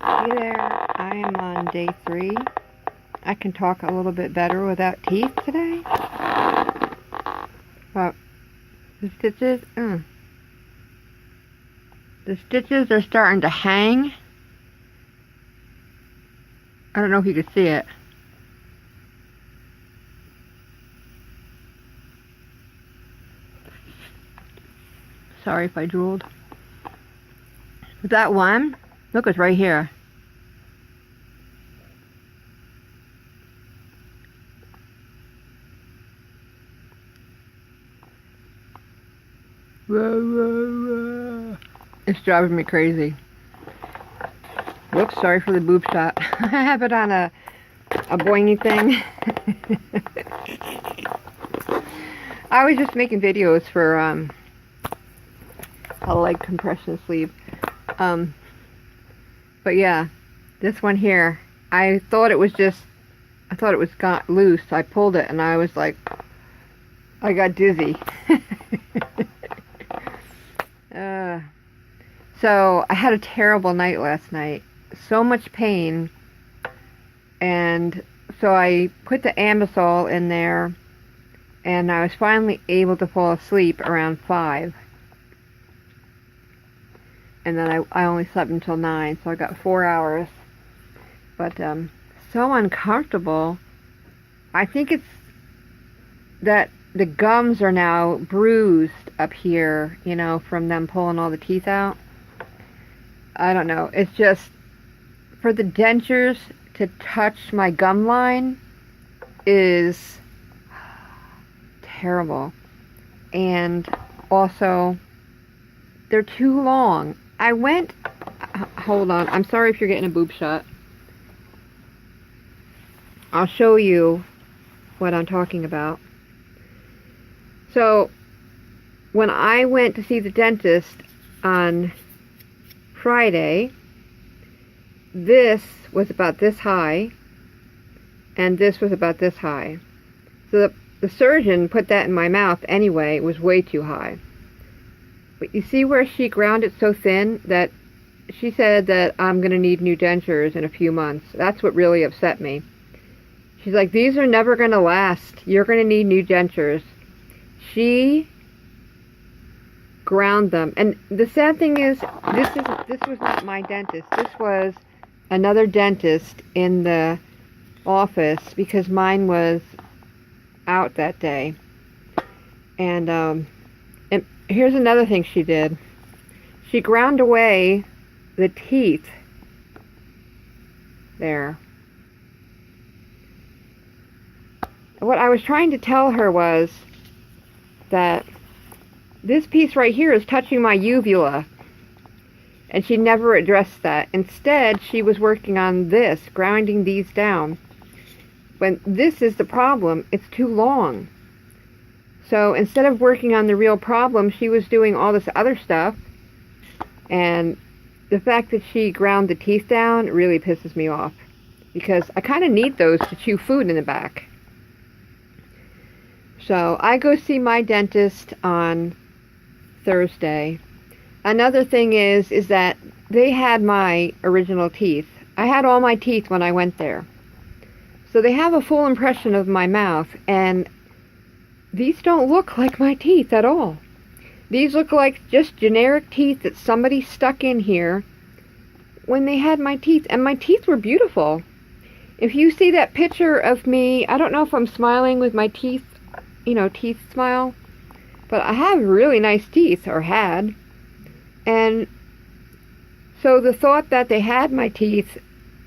Hey there, I am on day 3. I can talk a little bit better without teeth today. But the stitches are starting to hang. I don't know if you can see it. Sorry if I drooled. But that one, look, it's right here. It's driving me crazy. Whoops, sorry for the boob shot. I have it on a boingy thing. I was just making videos for a leg compression sleeve. But yeah, this one here, I thought it was got loose. I pulled it and I was like, I got dizzy. So I had a terrible night last night. So much pain. And so I put the Ambisol in there and I was finally able to fall asleep around 5. And then I only slept until 9, so I got 4 hours. But so uncomfortable. I think it's that the gums are now bruised up here, you know, from them pulling all the teeth out. I don't know. It's just, for the dentures to touch my gum line is terrible. And also, they're too long. Hold on, I'm sorry if you're getting a boob shot. I'll show you what I'm talking about. So, when I went to see the dentist on Friday, this was about this high, and this was about this high. So the surgeon put that in my mouth anyway. It was way too high. But you see where she ground it so thin that she said that I'm going to need new dentures in a few months. That's what really upset me. She's like, these are never going to last. You're going to need new dentures. She ground them. And the sad thing is, this was not my dentist. This was another dentist in the office because mine was out that day. And here's another thing she did. She ground away the teeth there. What I was trying to tell her was that this piece right here is touching my uvula. And she never addressed that. Instead, she was working on this, grinding these down. When this is the problem, it's too long. So instead of working on the real problem, she was doing all this other stuff. And the fact that she ground the teeth down really pisses me off. Because I kind of need those to chew food in the back. So I go see my dentist on Thursday. Another thing is that they had my original teeth. I had all my teeth when I went there. So they have a full impression of my mouth, and these don't look like my teeth at all. These look like just generic teeth that somebody stuck in here when they had my teeth, and my teeth were beautiful. If you see that picture of me, I don't know if I'm smiling with my teeth, you know, teeth smile, but I have really nice teeth, or had. And so the thought that they had my teeth,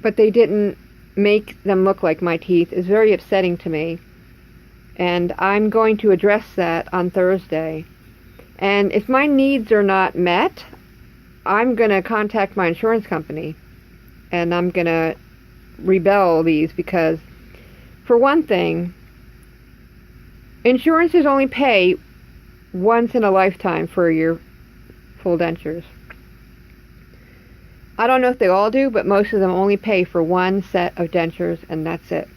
but they didn't make them look like my teeth, is very upsetting to me. And I'm going to address that on Thursday. And if my needs are not met, I'm going to contact my insurance company. And I'm going to rebel these because, for one thing, insurances only pay once in a lifetime for your full dentures. I don't know if they all do, but most of them only pay for one set of dentures, and that's it.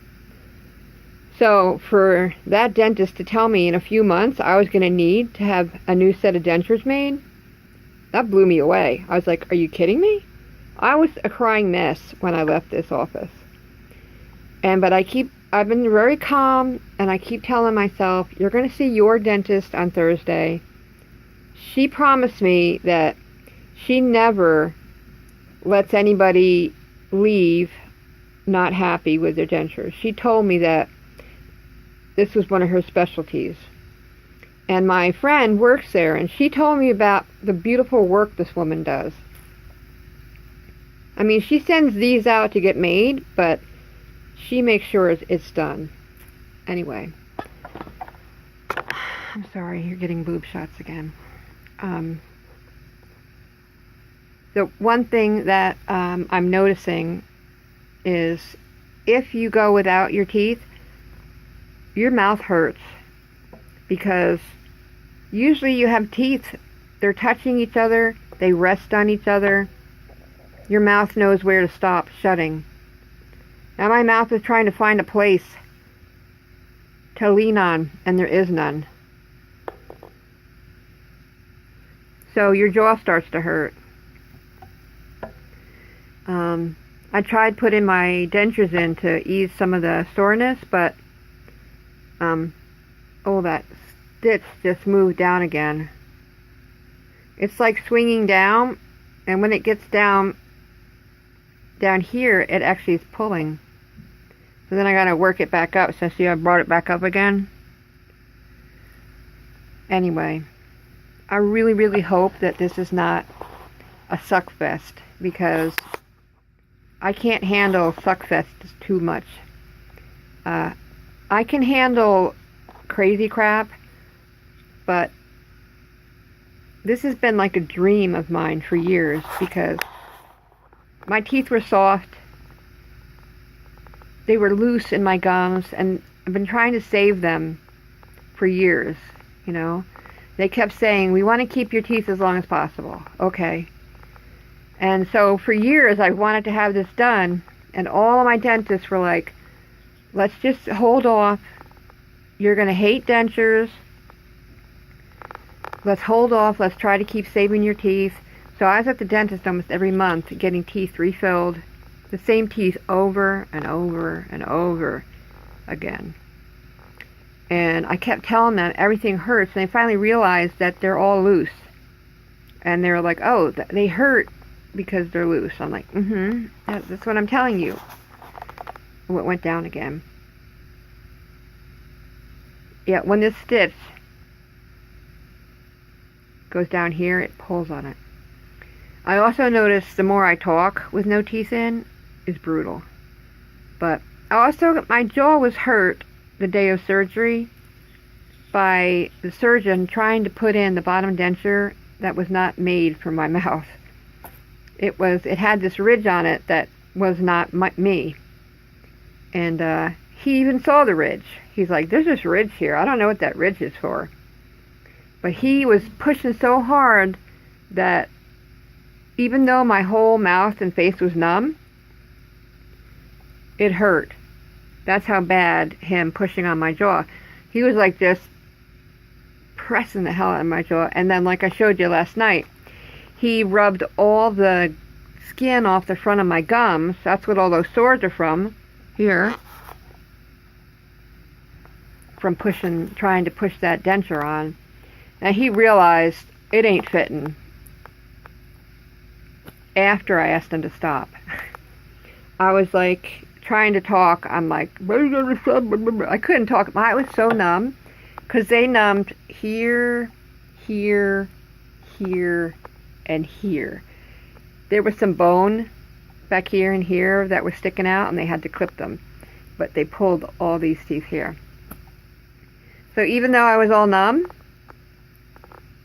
So for that dentist to tell me in a few months I was going to need to have a new set of dentures made, that blew me away. I was like, are you kidding me? I was a crying mess when I left this office. But I've been very calm, and I keep telling myself, you're going to see your dentist on Thursday. She promised me that she never lets anybody leave not happy with their dentures. She told me that this was one of her specialties. And my friend works there, and she told me about the beautiful work this woman does. I mean, she sends these out to get made, but she makes sure it's done. Anyway. I'm sorry, you're getting boob shots again. The one thing that I'm noticing is if you go without your teeth, your mouth hurts. Because usually you have teeth, they're touching each other, they rest on each other. Your mouth knows where to stop shutting. Now my mouth is trying to find a place to lean on, and there is none. So your jaw starts to hurt. I tried putting my dentures in to ease some of the soreness, but that stitch just moved down again. It's like swinging down, and when it gets down here, it actually is pulling. So then I gotta work it back up. So see, I brought it back up again. Anyway, I really, really hope that this is not a suck fest, because I can't handle suck fests too much. I can handle crazy crap, but this has been like a dream of mine for years, because my teeth were soft, they were loose in my gums, and I've been trying to save them for years, you know. They kept saying, we want to keep your teeth as long as possible. Okay. And so for years I wanted to have this done, and all of my dentists were like, let's just hold off. You're going to hate dentures. Let's hold off. Let's try to keep saving your teeth. So I was at the dentist almost every month getting teeth refilled. The same teeth over and over and over again. And I kept telling them everything hurts, and they finally realized that they're all loose. And they were like, oh, they hurt because they're loose. I'm like, that's what I'm telling you. Oh, it went down again. Yeah, when this stitch goes down here, it pulls on it. I also noticed the more I talk with no teeth in, is brutal. But my jaw was hurt the day of surgery by the surgeon trying to put in the bottom denture that was not made for my mouth. It had this ridge on it that was not me. And he even saw the ridge. He's like, there's this ridge here. I don't know what that ridge is for. But he was pushing so hard that even though my whole mouth and face was numb, it hurt. That's how bad him pushing on my jaw. He was like just pressing the hell out of my jaw. And then, like I showed you last night, he rubbed all the skin off the front of my gums. That's what all those sores are from. Here. From trying to push that denture on. And he realized it ain't fitting after I asked him to stop. I was like trying to talk. I'm like, I couldn't talk. I was so numb because they numbed here, here, here, and here. There was some bone back here and here that was sticking out, and they had to clip them. But they pulled all these teeth here. So even though I was all numb,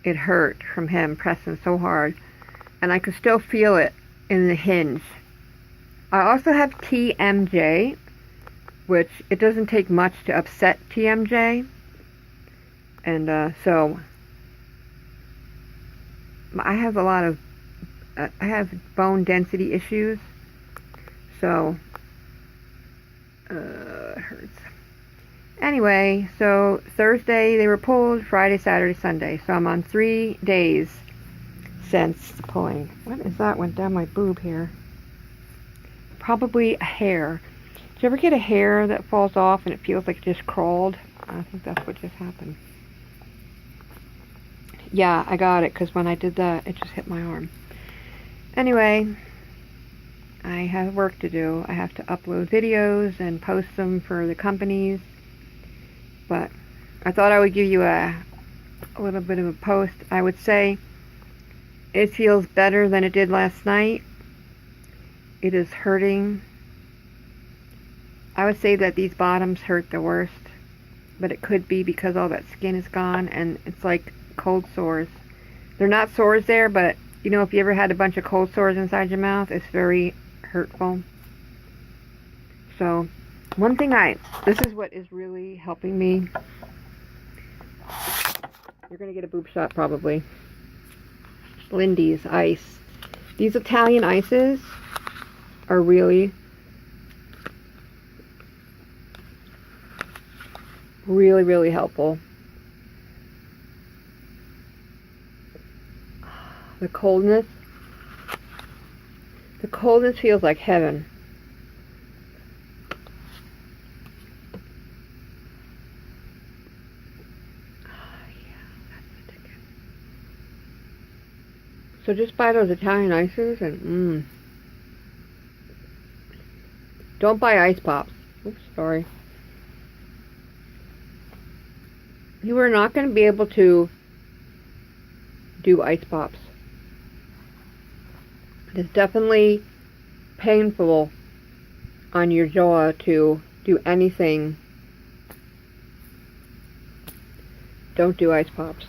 it hurt from him pressing so hard. And I could still feel it in the hinge. I also have TMJ, which it doesn't take much to upset TMJ. And so I have a lot of, I have bone density issues. So it hurts. Anyway, so Thursday they were pulled, Friday, Saturday, Sunday. So I'm on 3 days since the pulling. What is that? Went down my boob here. probably a hair. Did you ever get a hair that falls off and it feels like it just crawled? I think that's what just happened. Yeah, I got it because when I did that, it just hit my arm. Anyway, I have work to do. I have to upload videos and post them for the companies. But I thought I would give you a little bit of a post. I would say it feels better than it did last night. It is hurting. I would say that these bottoms hurt the worst, but it could be because all that skin is gone and it's like cold sores. They're not sores there, but you know, if you ever had a bunch of cold sores inside your mouth, it's very hurtful. So one thing this is what is really helping me. You're going to get a boob shot probably. Lindy's ice. These Italian ices are really, really, really helpful. The coldness feels like heaven. So just buy those Italian ices and don't buy ice pops. Oops, sorry. You are not going to be able to do ice pops. It's definitely painful on your jaw to do anything. Don't do ice pops.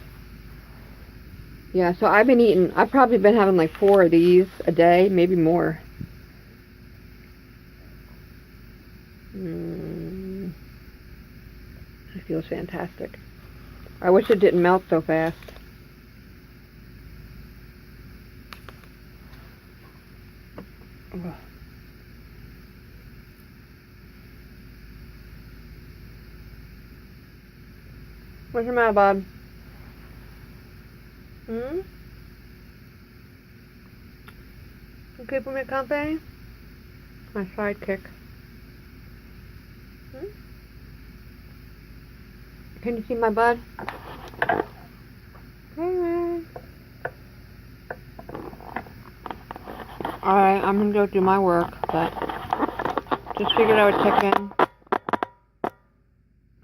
Yeah, so I've probably been having like 4 of these a day, maybe more. It feels fantastic. I wish it didn't melt so fast. Ugh. What's your matter, bud? You keeping me company? My sidekick. Can you see my bud? Hey, man. Alright, I'm gonna go do my work, but just figured I would check in.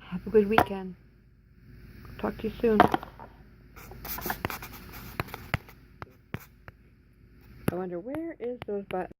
Have a good weekend. Talk to you soon. I wonder where is those buttons?